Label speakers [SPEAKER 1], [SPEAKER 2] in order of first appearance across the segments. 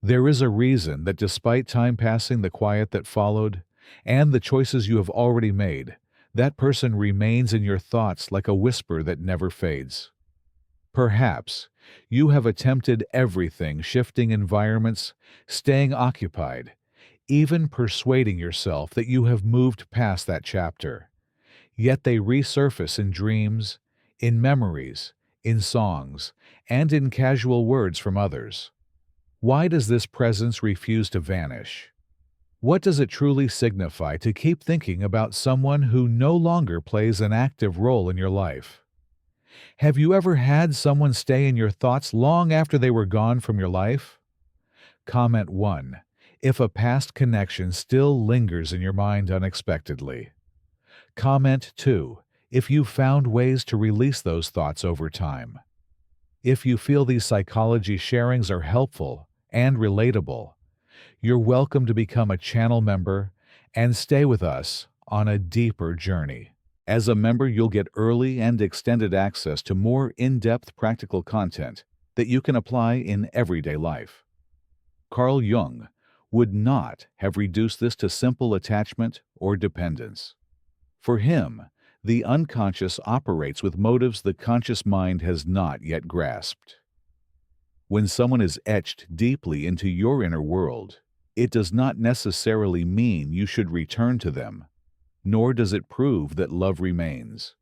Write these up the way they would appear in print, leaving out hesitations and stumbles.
[SPEAKER 1] There is a reason that despite time passing, the quiet that followed, and the choices you have already made, that person remains in your thoughts like a whisper that never fades. Perhaps you have attempted everything, shifting environments, staying occupied, even persuading yourself that you have moved past that chapter. Yet they resurface in dreams, in memories, in songs, and in casual words from others. Why does this presence refuse to vanish? What does it truly signify to keep thinking about someone who no longer plays an active role in your life? Have you ever had someone stay in your thoughts long after they were gone from your life? Comment 1. If a past connection still lingers in your mind unexpectedly. Comment 2. If you found ways to release those thoughts over time. If you feel these psychology sharings are helpful and relatable, you're welcome to become a channel member and stay with us on a deeper journey. As a member, you'll get early and extended access to more in-depth practical content that you can apply in everyday life. Carl Jung would not have reduced this to simple attachment or dependence. For him, the unconscious operates with motives the conscious mind has not yet grasped. When someone is etched deeply into your inner world, it does not necessarily mean you should return to them, nor does it prove that love remains.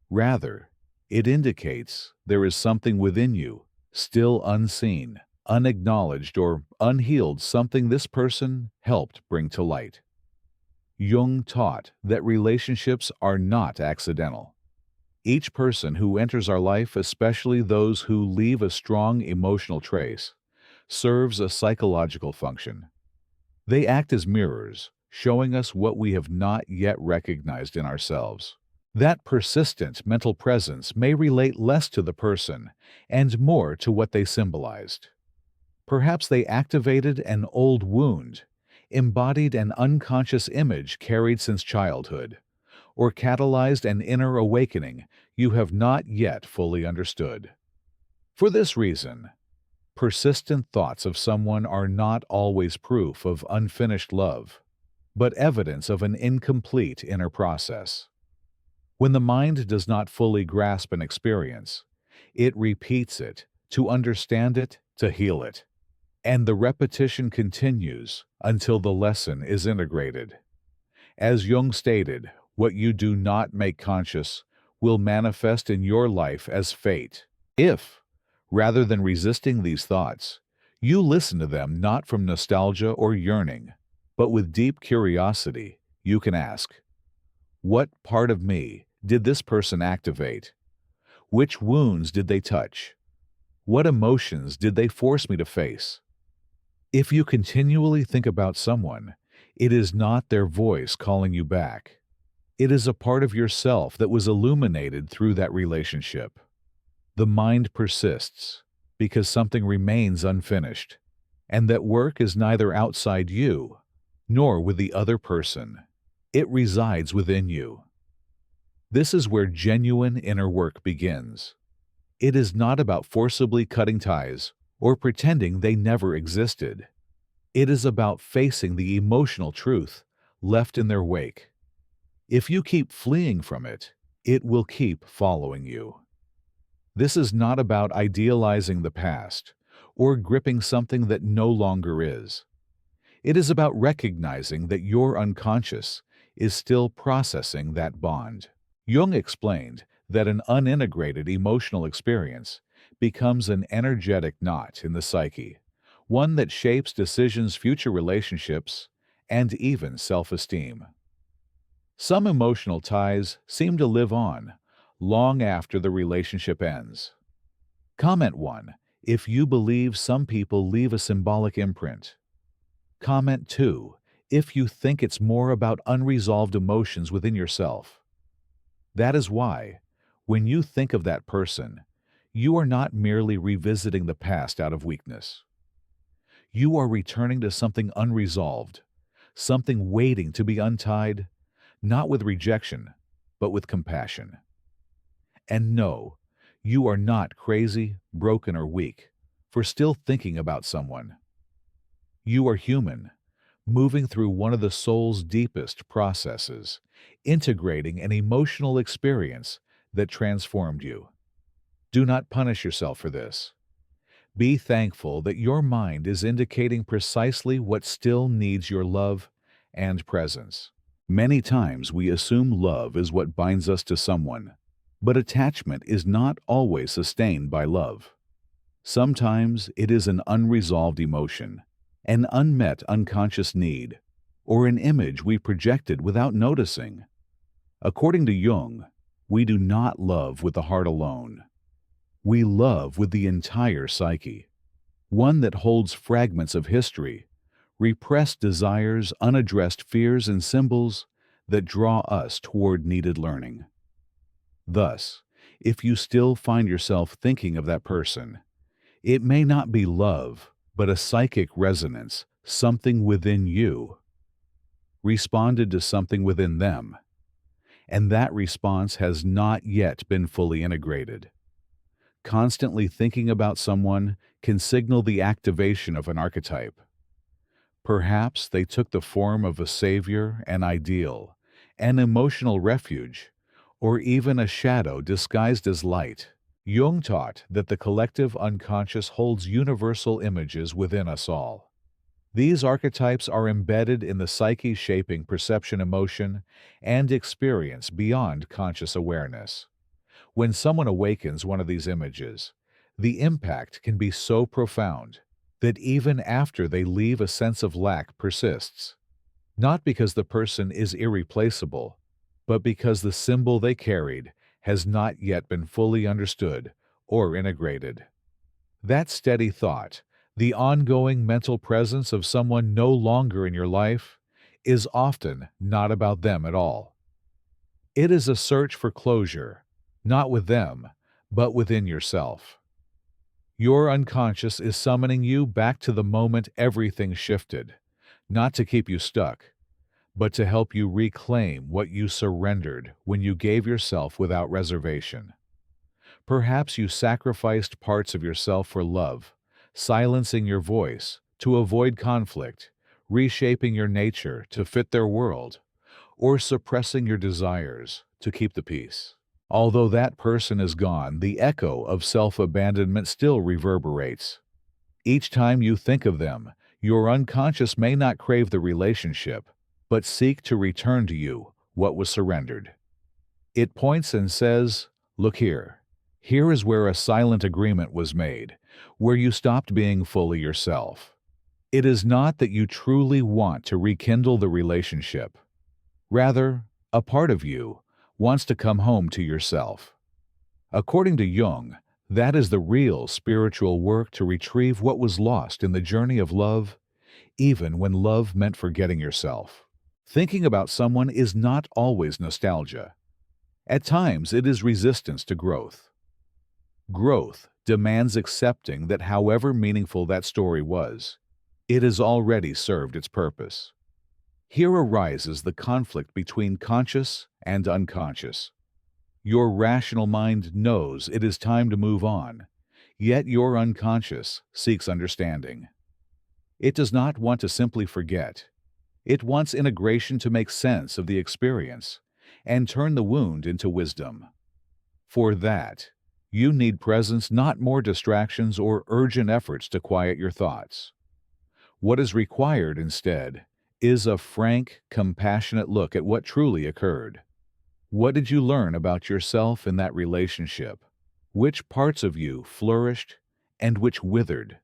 [SPEAKER 1] Rather, it indicates there is something within you, still unseen, unacknowledged, or unhealed, something this person helped bring to light. Jung taught that relationships are not accidental. Each person who enters our life, especially those who leave a strong emotional trace, serves a psychological function. They act as mirrors, showing us what we have not yet recognized in ourselves. That persistent mental presence may relate less to the person and more to what they symbolized. Perhaps they activated an old wound, embodied an unconscious image carried since childhood, or catalyzed an inner awakening you have not yet fully understood. For this reason, persistent thoughts of someone are not always proof of unfinished love, but evidence of an incomplete inner process. When the mind does not fully grasp an experience, it repeats it to understand it, to heal it. And the repetition continues until the lesson is integrated. As Jung stated, what you do not make conscious will manifest in your life as fate. If, rather than resisting these thoughts, you listen to them not from nostalgia or yearning, but with deep curiosity, you can ask, what part of me did this person activate? Which wounds did they touch? What emotions did they force me to face? If you continually think about someone, it is not their voice calling you back. It is a part of yourself that was illuminated through that relationship. The mind persists because something remains unfinished, and that work is neither outside you nor with the other person. It resides within you. This is where genuine inner work begins. It is not about forcibly cutting ties or pretending they never existed. It is about facing the emotional truth left in their wake. If you keep fleeing from it, it will keep following you. This is not about idealizing the past or gripping something that no longer is. It is about recognizing that your unconscious is still processing that bond. Jung explained that an unintegrated emotional experience becomes an energetic knot in the psyche, one that shapes decisions, future relationships, and even self-esteem. Some emotional ties seem to live on long after the relationship ends. Comment 1. If you believe some people leave a symbolic imprint. Comment 2. If you think it's more about unresolved emotions within yourself. That is why, when you think of that person, you are not merely revisiting the past out of weakness. You are returning to something unresolved, something waiting to be untied, not with rejection, but with compassion. And no, you are not crazy, broken, or weak for still thinking about someone. You are human, moving through one of the soul's deepest processes, integrating an emotional experience that transformed you. Do not punish yourself for this. Be thankful that your mind is indicating precisely what still needs your love and presence. Many times we assume love is what binds us to someone, but attachment is not always sustained by love. Sometimes it is an unresolved emotion, an unmet unconscious need, or an image we projected without noticing. According to Jung, we do not love with the heart alone. We love with the entire psyche, one that holds fragments of history, repressed desires, unaddressed fears, and symbols that draw us toward needed learning. Thus, if you still find yourself thinking of that person, it may not be love, but a psychic resonance, something within you responded to something within them, and that response has not yet been fully integrated. Constantly thinking about someone can signal the activation of an archetype. Perhaps they took the form of a savior, an ideal, an emotional refuge, or even a shadow disguised as light. Jung taught that the collective unconscious holds universal images within us all. These archetypes are embedded in the psyche, shaping perception, emotion, and experience beyond conscious awareness. When someone awakens one of these images, the impact can be so profound that even after they leave, a sense of lack persists. Not because the person is irreplaceable, but because the symbol they carried has not yet been fully understood or integrated. That steady thought, the ongoing mental presence of someone no longer in your life, is often not about them at all. It is a search for closure, not with them, but within yourself. Your unconscious is summoning you back to the moment everything shifted, not to keep you stuck, but to help you reclaim what you surrendered when you gave yourself without reservation. Perhaps you sacrificed parts of yourself for love, silencing your voice to avoid conflict, reshaping your nature to fit their world, or suppressing your desires to keep the peace. Although that person is gone, the echo of self-abandonment still reverberates. Each time you think of them, your unconscious may not crave the relationship, but seek to return to you what was surrendered. It points and says, "Look here. Here is where a silent agreement was made, where you stopped being fully yourself." It is not that you truly want to rekindle the relationship. Rather, a part of you wants to come home to yourself. According to Jung, that is the real spiritual work, to retrieve what was lost in the journey of love, even when love meant forgetting yourself. Thinking about someone is not always nostalgia. At times, it is resistance to growth. Growth demands accepting that however meaningful that story was, it has already served its purpose. Here arises the conflict between conscious and unconscious. Your rational mind knows it is time to move on, yet your unconscious seeks understanding. It does not want to simply forget. It wants integration to make sense of the experience and turn the wound into wisdom. For that, you need presence, not more distractions or urgent efforts to quiet your thoughts. What is required instead is a frank, compassionate look at what truly occurred. What did you learn about yourself in that relationship? Which parts of you flourished and which withered?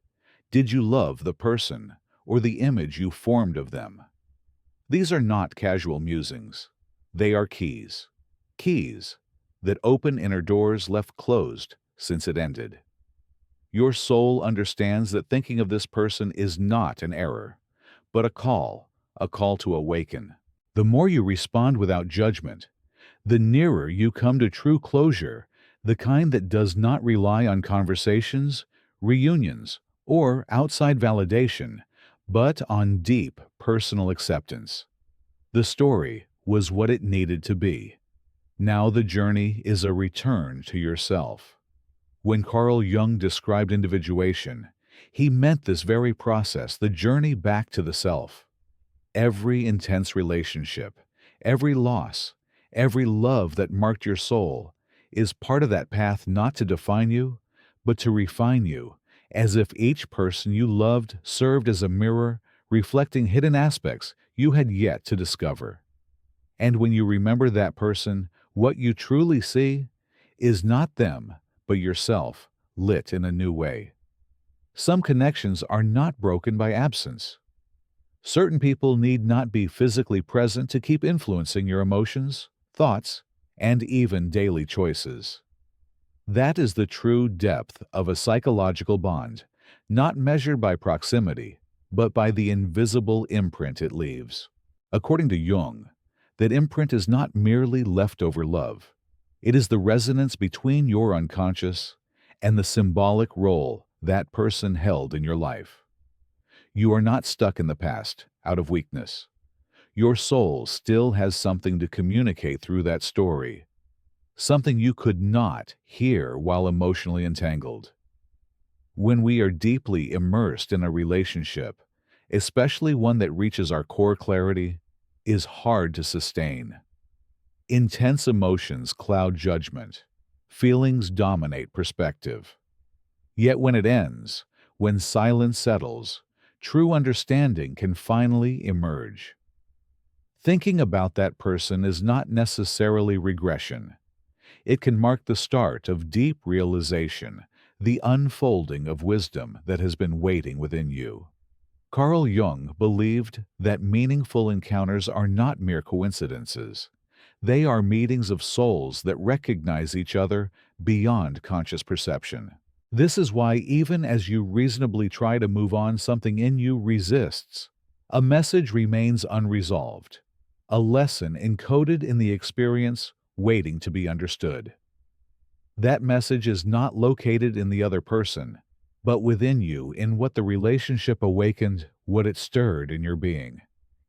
[SPEAKER 1] Did you love the person or the image you formed of them? These are not casual musings. They are keys. Keys that open inner doors left closed since it ended. Your soul understands that thinking of this person is not an error, but a call to awaken. The more you respond without judgment, the nearer you come to true closure, the kind that does not rely on conversations, reunions, or outside validation, but on deep personal acceptance. The story was what it needed to be. Now the journey is a return to yourself. When Carl Jung described individuation, He meant this very process, the journey back to the self. Every intense relationship, every loss, every love that marked your soul is part of that path, not to define you, but to refine you, as if each person you loved served as a mirror reflecting hidden aspects you had yet to discover. And when you remember that person, what you truly see is not them, but yourself, lit in a new way. Some connections are not broken by absence. Certain people need not be physically present to keep influencing your emotions, thoughts, and even daily choices. That is the true depth of a psychological bond, not measured by proximity, but by the invisible imprint it leaves. According to Jung, that imprint is not merely leftover love. It is the resonance between your unconscious and the symbolic role that person held in your life. You are not stuck in the past out of weakness. Your soul still has something to communicate through that story, something you could not hear while emotionally entangled. When we are deeply immersed in a relationship, especially one that reaches our core clarity, is hard to sustain. Intense emotions cloud judgment. Feelings dominate perspective. Yet when it ends, when silence settles, true understanding can finally emerge. Thinking about that person is not necessarily regression. It can mark the start of deep realization, the unfolding of wisdom that has been waiting within you. Carl Jung believed that meaningful encounters are not mere coincidences. They are meetings of souls that recognize each other beyond conscious perception. This is why even as you reasonably try to move on, something in you resists. A message remains unresolved, a lesson encoded in the experience waiting to be understood. That message is not located in the other person, but within you, in what the relationship awakened, what it stirred in your being,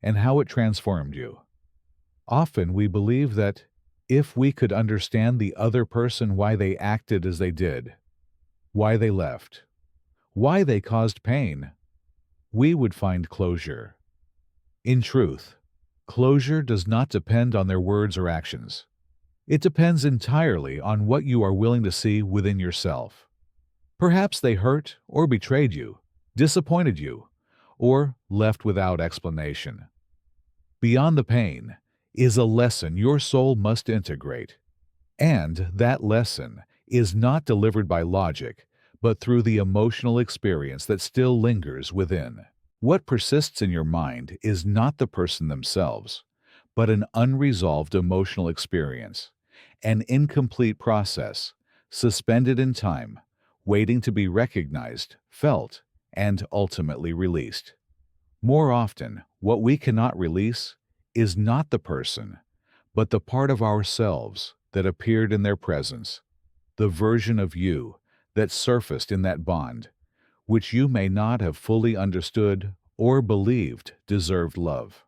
[SPEAKER 1] and how it transformed you. Often we believe that if we could understand the other person, why they acted as they did, why they left, why they caused pain, we would find closure. In truth, closure does not depend on their words or actions. It depends entirely on what you are willing to see within yourself. Perhaps they hurt or betrayed you, disappointed you, or left without explanation. Beyond the pain is a lesson your soul must integrate. And that lesson is not delivered by logic, but through the emotional experience that still lingers within. What persists in your mind is not the person themselves, but an unresolved emotional experience, an incomplete process, suspended in time, waiting to be recognized, felt, and ultimately released. More often, what we cannot release is not the person, but the part of ourselves that appeared in their presence, the version of you that surfaced in that bond, which you may not have fully understood or believed deserved love.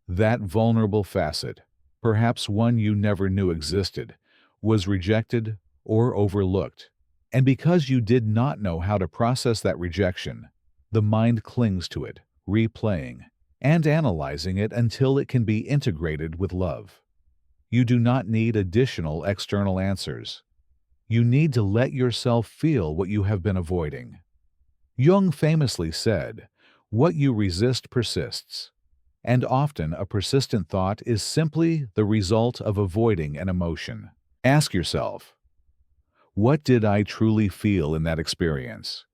[SPEAKER 1] That vulnerable facet, perhaps one you never knew existed, was rejected or overlooked. And because you did not know how to process that rejection, the mind clings to it, replaying and analyzing it until it can be integrated with love. You do not need additional external answers. You need to let yourself feel what you have been avoiding. Jung famously said, "What you resist persists." And often a persistent thought is simply the result of avoiding an emotion. Ask yourself, what did I truly feel in that experience?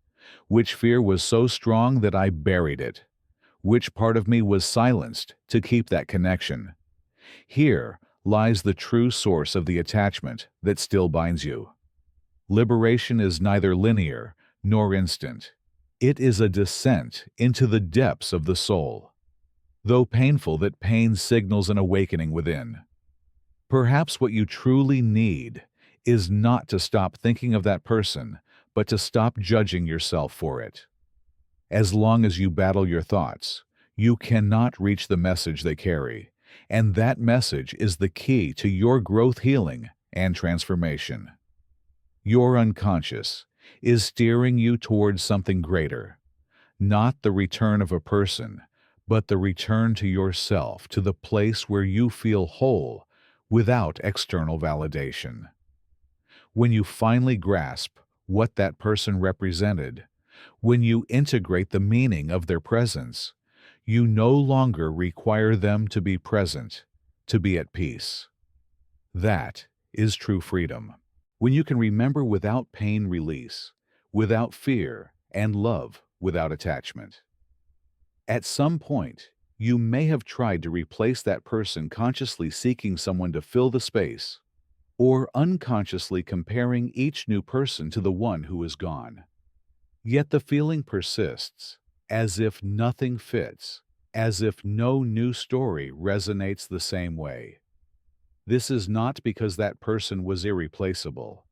[SPEAKER 1] Which fear was so strong that I buried it? Which part of me was silenced to keep that connection? Here lies the true source of the attachment that still binds you. Liberation is neither linear nor instant. It is a descent into the depths of the soul. Though painful, that pain signals an awakening within. Perhaps what you truly need is not to stop thinking of that person, but to stop judging yourself for it. As long as you battle your thoughts, you cannot reach the message they carry, and that message is the key to your growth, healing, and transformation. Your unconscious is steering you towards something greater, not the return of a person, but the return to yourself, to the place where you feel whole without external validation. When you finally grasp what that person represented, when you integrate the meaning of their presence, you no longer require them to be present, to be at peace. That is true freedom. When you can remember without pain release, without fear, and love without attachment. At some point, you may have tried to replace that person, consciously seeking someone to fill the space, or unconsciously comparing each new person to the one who is gone. Yet the feeling persists, as if nothing fits, as if no new story resonates the same way. This is not because that person was irreplaceable.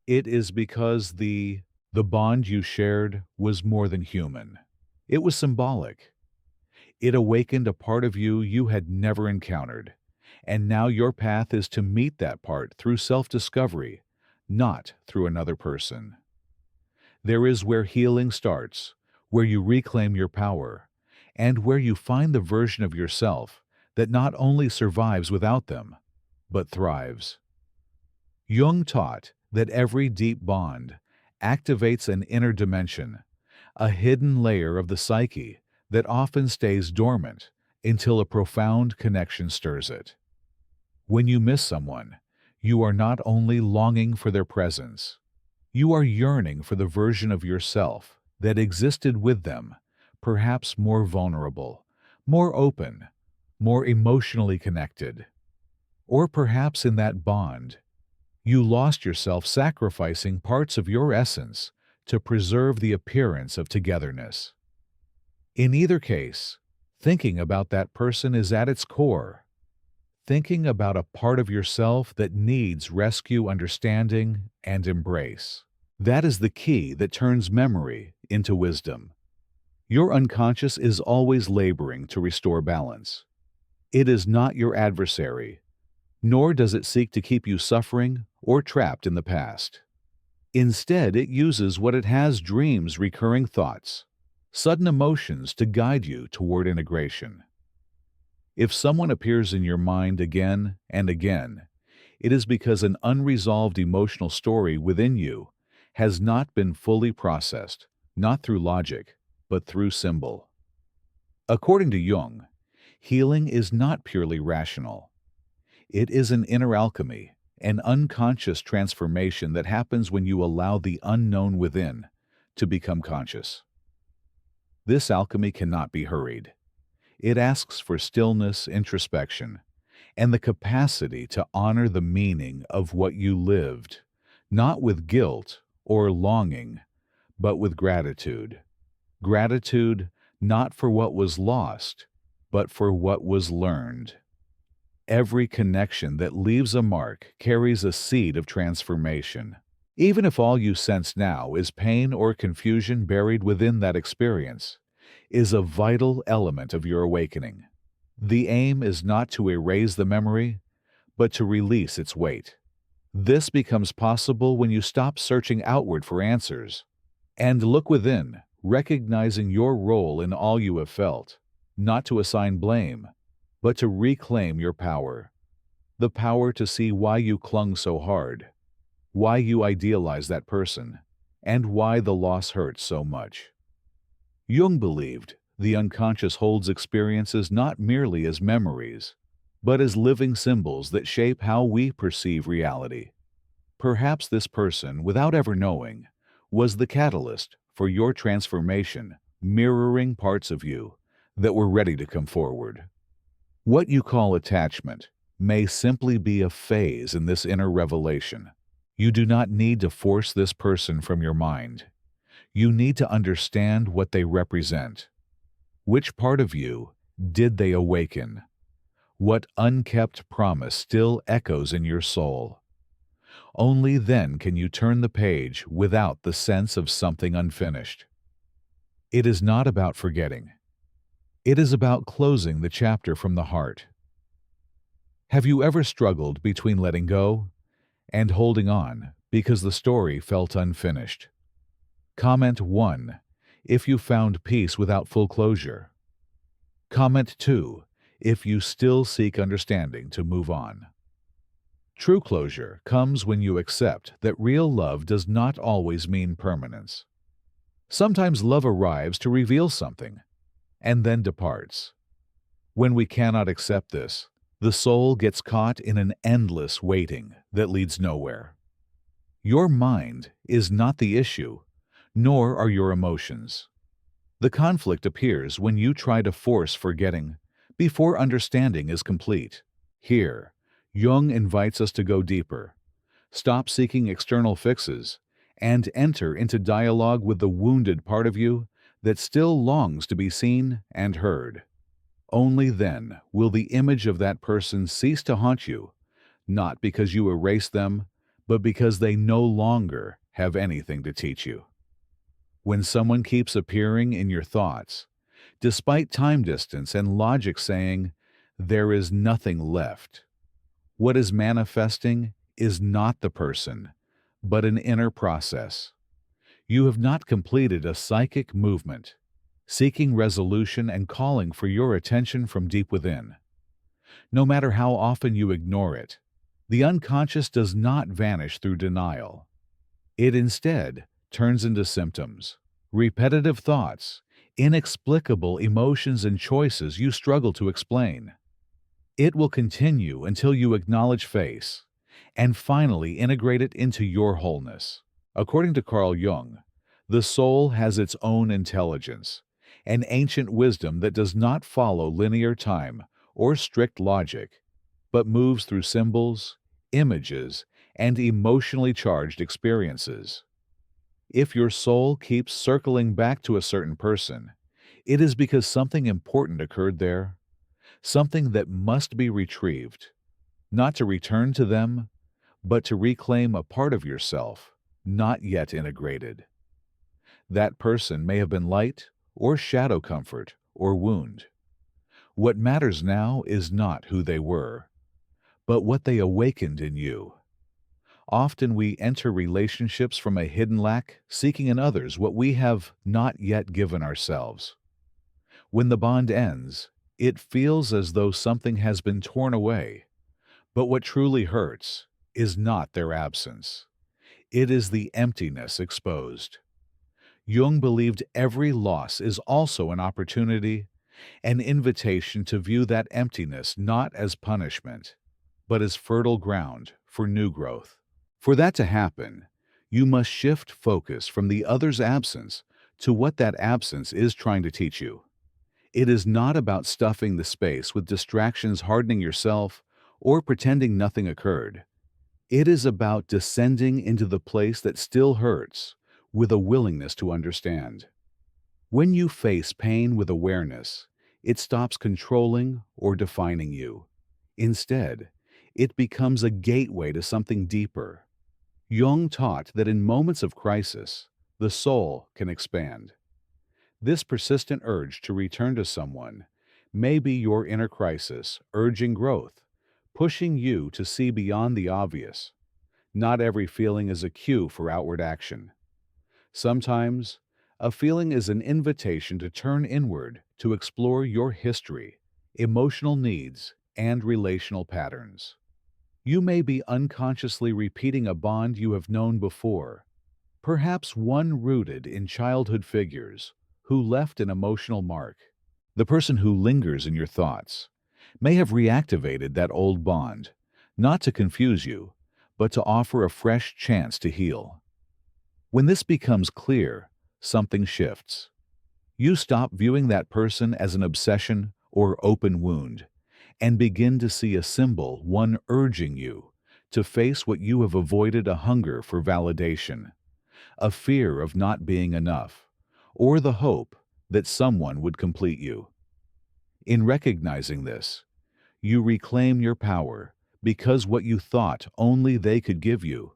[SPEAKER 1] It is because the bond you shared was more than human. It was symbolic. It awakened a part of you you had never encountered, and now your path is to meet that part through self-discovery, not through another person. There is where healing starts, where you reclaim your power, and where you find the version of yourself that not only survives without them, but thrives. Jung taught that every deep bond activates an inner dimension, a hidden layer of the psyche that often stays dormant until a profound connection stirs it. When you miss someone, you are not only longing for their presence, you are yearning for the version of yourself that existed with them, perhaps more vulnerable, more open, more emotionally connected. Or perhaps in that bond, you lost yourself, sacrificing parts of your essence to preserve the appearance of togetherness. In either case, thinking about that person is at its core. Thinking about a part of yourself that needs rescue, understanding, and embrace. That is the key that turns memory into wisdom. Your unconscious is always laboring to restore balance. It is not your adversary, nor does it seek to keep you suffering or trapped in the past. Instead, it uses what it has: dreams, recurring thoughts, sudden emotions to guide you toward integration. If someone appears in your mind again and again, it is because an unresolved emotional story within you has not been fully processed, not through logic, but through symbol. According to Jung, healing is not purely rational. It is an inner alchemy, an unconscious transformation that happens when you allow the unknown within to become conscious. This alchemy cannot be hurried. It asks for stillness, introspection, and the capacity to honor the meaning of what you lived, not with guilt or longing, but with gratitude. Gratitude not for what was lost, but for what was learned. Every connection that leaves a mark carries a seed of transformation. Even if all you sense now is pain or confusion, buried within that experience is a vital element of your awakening. The aim is not to erase the memory, but to release its weight. This becomes possible when you stop searching outward for answers and look within, recognizing your role in all you have felt, not to assign blame, but to reclaim your power. The power to see why you clung so hard, why you idealized that person, and why the loss hurt so much. Jung believed the unconscious holds experiences not merely as memories, but as living symbols that shape how we perceive reality. Perhaps this person, without ever knowing, was the catalyst for your transformation, mirroring parts of you that were ready to come forward. What you call attachment may simply be a phase in this inner revelation. You do not need to force this person from your mind. You need to understand what they represent. Which part of you did they awaken? What unkept promise still echoes in your soul? Only then can you turn the page without the sense of something unfinished. It is not about forgetting. It is about closing the chapter from the heart. Have you ever struggled between letting go and holding on because the story felt unfinished? Comment 1, if you found peace without full closure. Comment 2, if you still seek understanding to move on. True closure comes when you accept that real love does not always mean permanence. Sometimes love arrives to reveal something, and then departs. When we cannot accept this, the soul gets caught in an endless waiting that leads nowhere. Your mind is not the issue, nor are your emotions. The conflict appears when you try to force forgetting before understanding is complete. Here, Jung invites us to go deeper, stop seeking external fixes, and enter into dialogue with the wounded part of you that still longs to be seen and heard. Only then will the image of that person cease to haunt you, not because you erase them, but because they no longer have anything to teach you. When someone keeps appearing in your thoughts, despite time distance and logic saying, there is nothing left, what is manifesting is not the person, but an inner process. You have not completed a psychic movement, seeking resolution and calling for your attention from deep within. No matter how often you ignore it, the unconscious does not vanish through denial. It instead turns into symptoms, repetitive thoughts, inexplicable emotions and choices you struggle to explain. It will continue until you acknowledge face and finally integrate it into your wholeness. According to Carl Jung, the soul has its own intelligence, an ancient wisdom that does not follow linear time or strict logic, but moves through symbols, images, and emotionally charged experiences. If your soul keeps circling back to a certain person, it is because something important occurred there, something that must be retrieved, not to return to them, but to reclaim a part of yourself not yet integrated. That person may have been light or shadow, comfort or wound. What matters now is not who they were, but what they awakened in you. Often we enter relationships from a hidden lack, seeking in others what we have not yet given ourselves. When the bond ends, it feels as though something has been torn away, but what truly hurts is not their absence. It is the emptiness exposed. Jung believed every loss is also an opportunity, an invitation to view that emptiness not as punishment, but as fertile ground for new growth. For that to happen, you must shift focus from the other's absence to what that absence is trying to teach you. It is not about stuffing the space with distractions, hardening yourself, or pretending nothing occurred. It is about descending into the place that still hurts with a willingness to understand. When you face pain with awareness, it stops controlling or defining you. Instead, it becomes a gateway to something deeper. Jung taught that in moments of crisis, the soul can expand. This persistent urge to return to someone may be your inner crisis, urging growth, pushing you to see beyond the obvious. Not every feeling is a cue for outward action. Sometimes, a feeling is an invitation to turn inward to explore your history, emotional needs, and relational patterns. You may be unconsciously repeating a bond you have known before, perhaps one rooted in childhood figures who left an emotional mark. The person who lingers in your thoughts may have reactivated that old bond, not to confuse you, but to offer a fresh chance to heal. When this becomes clear, something shifts. You stop viewing that person as an obsession or open wound, and begin to see a symbol, one urging you to face what you have avoided: a hunger for validation, a fear of not being enough, or the hope that someone would complete you. In recognizing this, you reclaim your power because what you thought only they could give you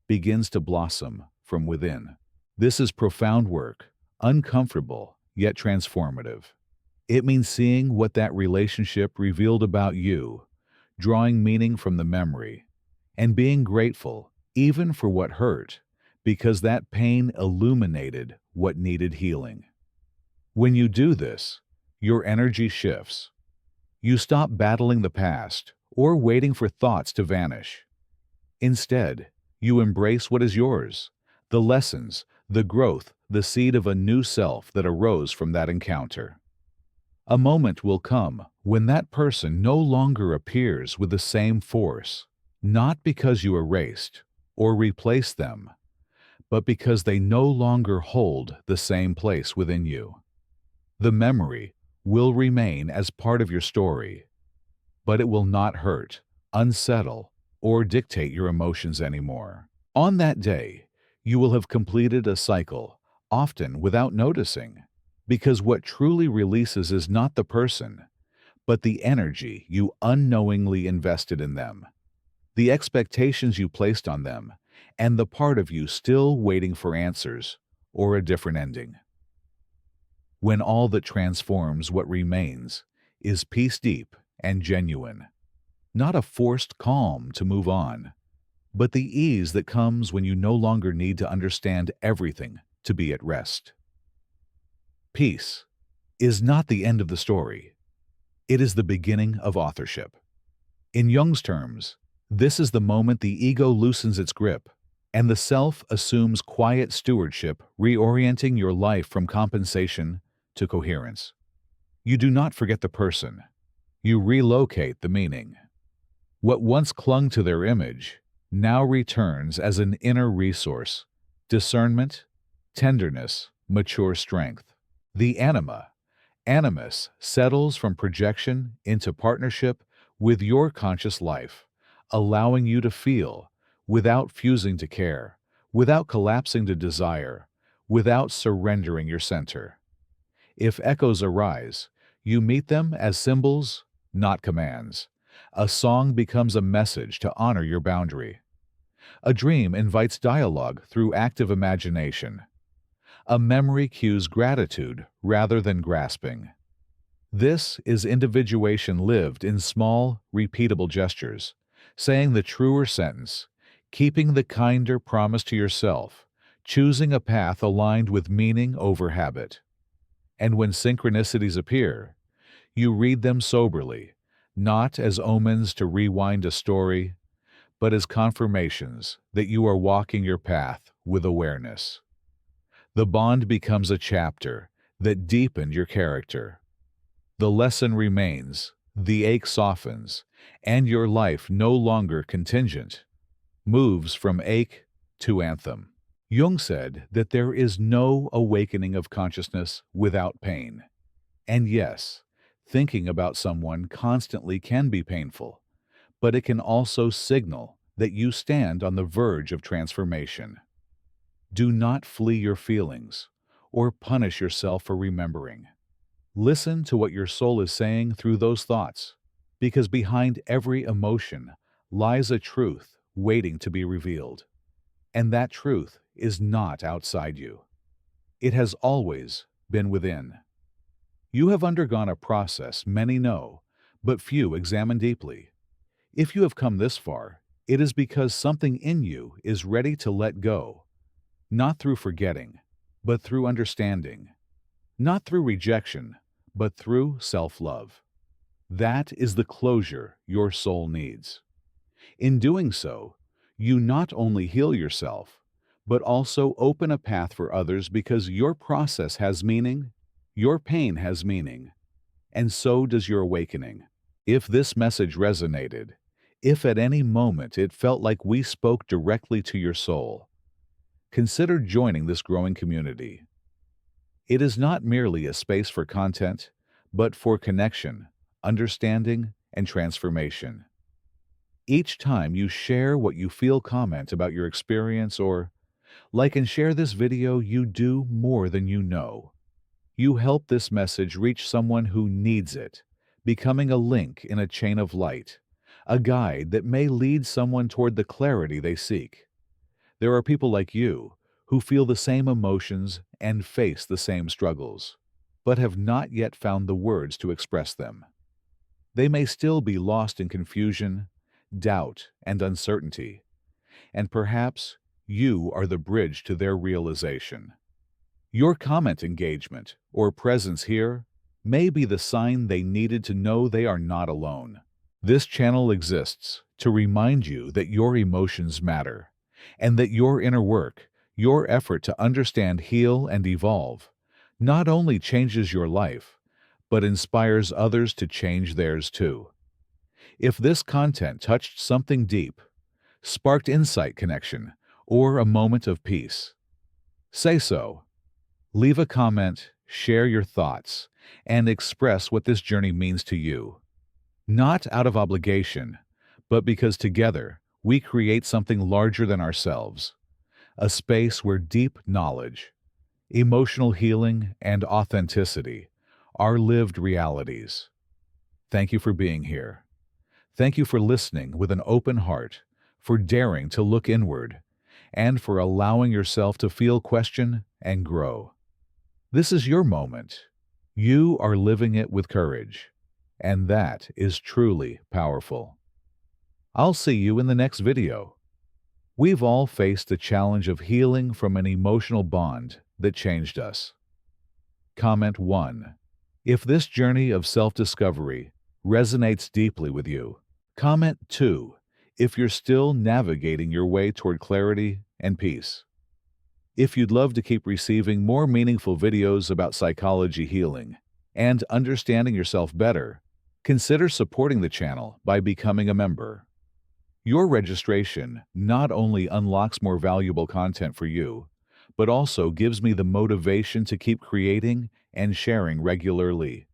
[SPEAKER 1] begins to blossom from within. This is profound work, uncomfortable yet transformative. It means seeing what that relationship revealed about you, drawing meaning from the memory, and being grateful, even for what hurt, because that pain illuminated what needed healing. When you do this, your energy shifts. You stop battling the past or waiting for thoughts to vanish. Instead, you embrace what is yours, the lessons, the growth, the seed of a new self that arose from that encounter. A moment will come when that person no longer appears with the same force, not because you erased or replaced them, but because they no longer hold the same place within you. The memory will remain as part of your story, but it will not hurt, unsettle, or dictate your emotions anymore. On that day, you will have completed a cycle, often without noticing, because what truly releases is not the person, but the energy you unknowingly invested in them, the expectations you placed on them, and the part of you still waiting for answers or a different ending. When all that transforms what remains is peace deep and genuine, not a forced calm to move on, but the ease that comes when you no longer need to understand everything to be at rest. Peace is not the end of the story. It is the beginning of authorship. In Jung's terms, this is the moment the ego loosens its grip and the self assumes quiet stewardship, reorienting your life from compensation to coherence. You do not forget the person. You relocate the meaning. What once clung to their image now returns as an inner resource, discernment, tenderness, mature strength. The animus, settles from projection into partnership with your conscious life, allowing you to feel without fusing to care, without collapsing to desire, without surrendering your center. If echoes arise, you meet them as symbols, not commands. A song becomes a message to honor your boundary. A dream invites dialogue through active imagination. A memory cues gratitude rather than grasping. This is individuation lived in small, repeatable gestures, saying the truer sentence, keeping the kinder promise to yourself, choosing a path aligned with meaning over habit. And when synchronicities appear, you read them soberly, not as omens to rewind a story, but as confirmations that you are walking your path with awareness. The bond becomes a chapter that deepened your character. The lesson remains, the ache softens, and your life, no longer contingent, moves from ache to anthem. Jung said that there is no awakening of consciousness without pain. And yes, thinking about someone constantly can be painful, but it can also signal that you stand on the verge of transformation. Do not flee your feelings or punish yourself for remembering. Listen to what your soul is saying through those thoughts, because behind every emotion lies a truth waiting to be revealed. And that truth is not outside you. It has always been within. You have undergone a process many know, but few examine deeply. If you have come this far, it is because something in you is ready to let go, not through forgetting, but through understanding, not through rejection, but through self-love. That is the closure your soul needs. In doing so, you not only heal yourself, but also open a path for others because your process has meaning, your pain has meaning, and so does your awakening. If this message resonated, if at any moment it felt like we spoke directly to your soul, consider joining this growing community. It is not merely a space for content, but for connection, understanding, and transformation. Each time you share what you feel, comment about your experience, or like and share this video, you do more than you know. You help this message reach someone who needs it, becoming a link in a chain of light, a guide that may lead someone toward the clarity they seek. There are people like you who feel the same emotions and face the same struggles, but have not yet found the words to express them. They may still be lost in confusion, doubt, and uncertainty, and perhaps You are the bridge to their realization. Your comment engagement or presence here may be the sign they needed to know they are not alone. This channel exists to remind you that your emotions matter, and that your inner work, your effort to understand, heal, and evolve, not only changes your life, but inspires others to change theirs too. If this content touched something deep, sparked insight, connection, or a moment of peace, say so. Leave a comment, share your thoughts, and express what this journey means to you. Not out of obligation, but because together we create something larger than ourselves, a space where deep knowledge, emotional healing, and authenticity are lived realities. Thank you for being here. Thank you for listening with an open heart, for daring to look inward, and for allowing yourself to feel, question, and grow. This is your moment. You are living it with courage, and that is truly powerful. I'll see you in the next video. We've all faced the challenge of healing from an emotional bond that changed us. Comment 1. If this journey of self-discovery resonates deeply with you. Comment 2. If you're still navigating your way toward clarity and peace. If you'd love to keep receiving more meaningful videos about psychology, healing, and understanding yourself better, consider supporting the channel by becoming a member. Your registration not only unlocks more valuable content for you, but also gives me the motivation to keep creating and sharing regularly.